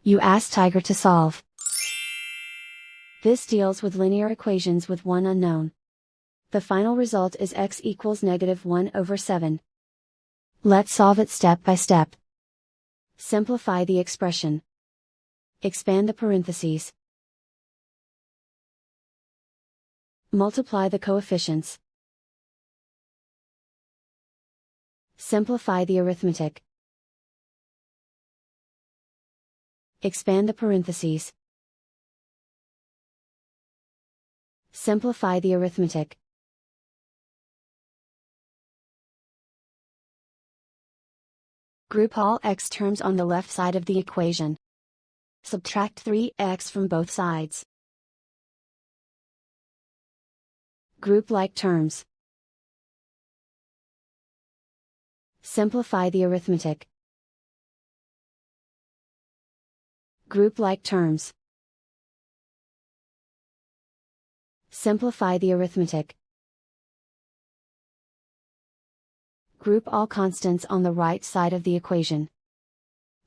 You ask Tiger to solve. This deals with linear equations with one unknown. The final result is x equals -1/7. Let's solve it step by step. Simplify the expression. Expand the parentheses. Multiply the coefficients. Simplify the arithmetic. Expand the parentheses. Simplify the arithmetic. Group all x terms on the left side of the equation. Subtract 3x from both sides. Group like terms. Simplify the arithmetic. Group like terms. Simplify the arithmetic. Group all constants on the right side of the equation.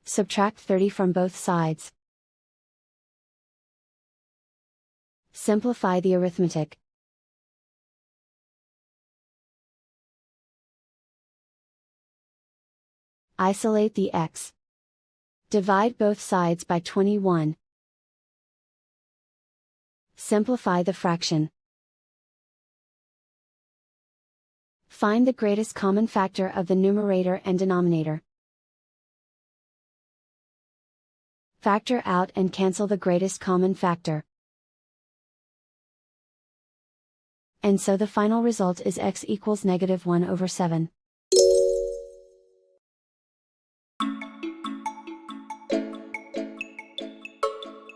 Subtract 30 from both sides. Simplify the arithmetic. Isolate the x. Divide both sides by 21. Simplify the fraction. Find the greatest common factor of the numerator and denominator. Factor out and cancel the greatest common factor. And so the final result is x equals -1/7.